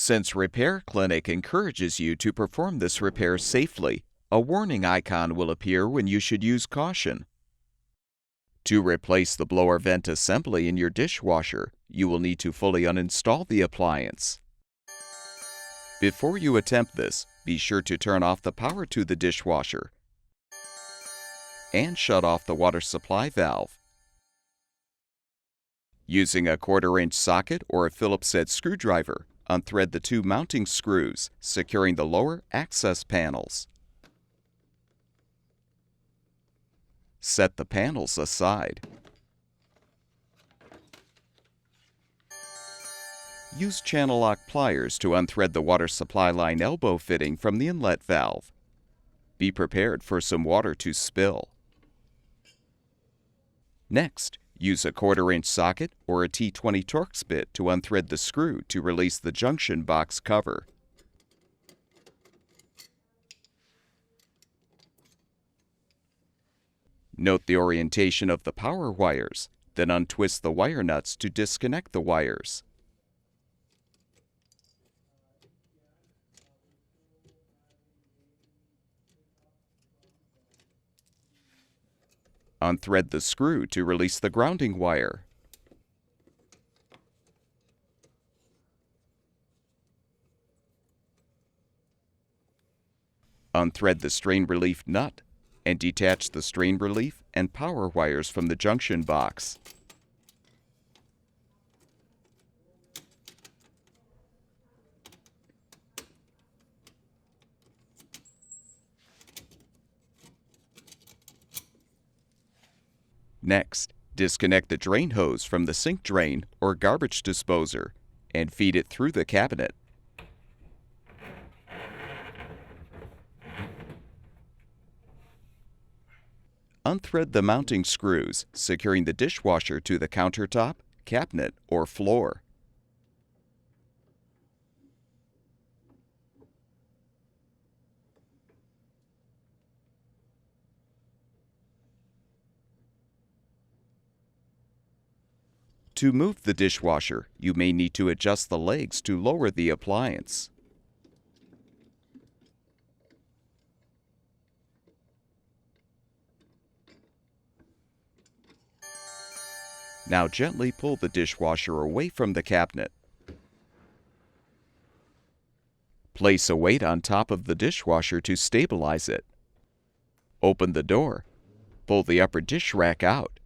Since Repair Clinic encourages you to perform this repair safely, a warning icon will appear when you should use caution. To replace the blower vent assembly in your dishwasher, you will need to fully uninstall the appliance. Before you attempt this, be sure to turn off the power to the dishwasher and shut off the water supply valve. Using a 1/4-inch socket or a Phillips-head screwdriver, unthread the 2 mounting screws, securing the lower access panels. Set the panels aside. Use channel lock pliers to unthread the water supply line elbow fitting from the inlet valve. Be prepared for some water to spill. Next, use a 1/4-inch socket or a T20 Torx bit to unthread the screw to release the junction box cover. Note the orientation of the power wires, then untwist the wire nuts to disconnect the wires. Unthread the screw to release the grounding wire. Unthread the strain relief nut and detach the strain relief and power wires from the junction box. Next, disconnect the drain hose from the sink drain or garbage disposer and feed it through the cabinet. Unthread the mounting screws, securing the dishwasher to the countertop, cabinet, or floor. To move the dishwasher, you may need to adjust the legs to lower the appliance. Now gently pull the dishwasher away from the cabinet. Place a weight on top of the dishwasher to stabilize it. Open the door. Pull the upper dish rack out.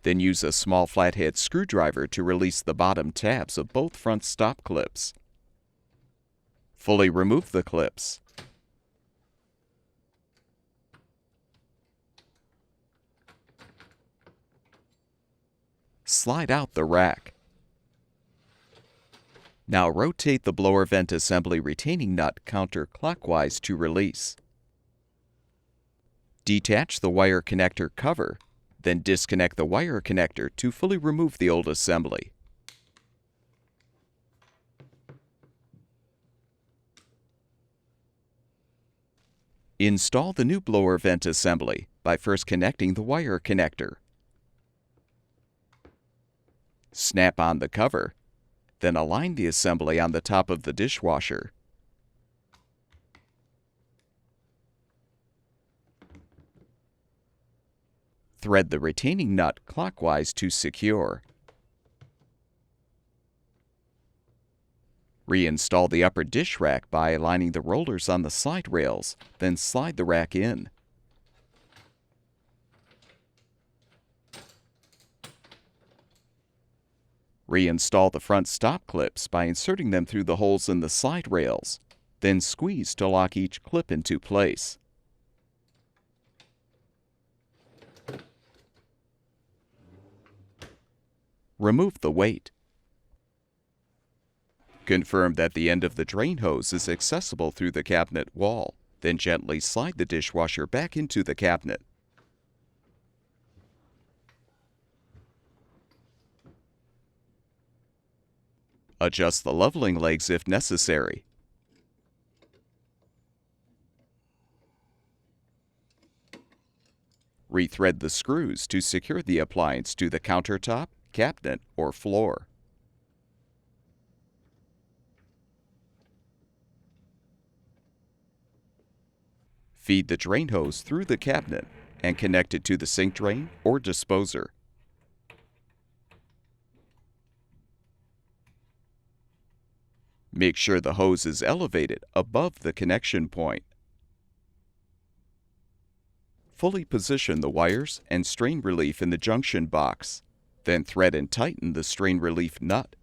Then use a small flathead screwdriver to release the bottom tabs of both front stop clips. Fully remove the clips. Slide out the rack. Now rotate the blower vent assembly retaining nut counterclockwise to release. Detach the wire connector cover, then disconnect the wire connector to fully remove the old assembly. Install the new blower vent assembly by first connecting the wire connector. Snap on the cover, then align the assembly on the top of the dishwasher. Thread the retaining nut clockwise to secure. Reinstall the upper dish rack by aligning the rollers on the side rails, then slide the rack in. Reinstall the front stop clips by inserting them through the holes in the side rails, then squeeze to lock each clip into place. Remove the weight. Confirm that the end of the drain hose is accessible through the cabinet wall, then gently slide the dishwasher back into the cabinet. Adjust the leveling legs if necessary. Rethread the screws to secure the appliance to the countertop, cabinet, or floor. Feed the drain hose through the cabinet and connect it to the sink drain or disposer. Make sure the hose is elevated above the connection point. Fully position the wires and strain relief in the junction box. Then thread and tighten the strain relief nut.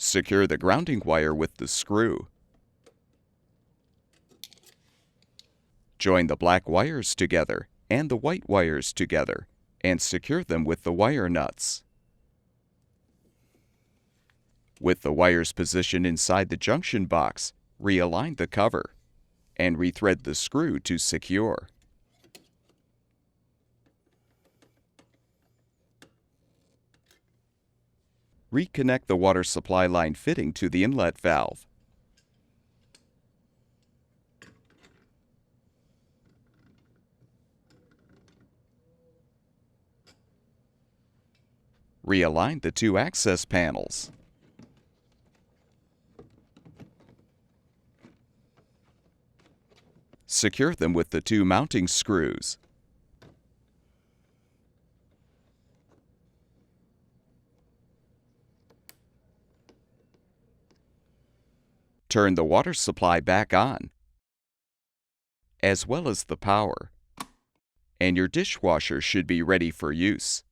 Secure the grounding wire with the screw. Join the black wires together and the white wires together and secure them with the wire nuts. With the wires positioned inside the junction box, realign the cover and rethread the screw to secure. Reconnect the water supply line fitting to the inlet valve. Realign the two access panels. Secure them with the two mounting screws. Turn the water supply back on, as well as the power, and your dishwasher should be ready for use.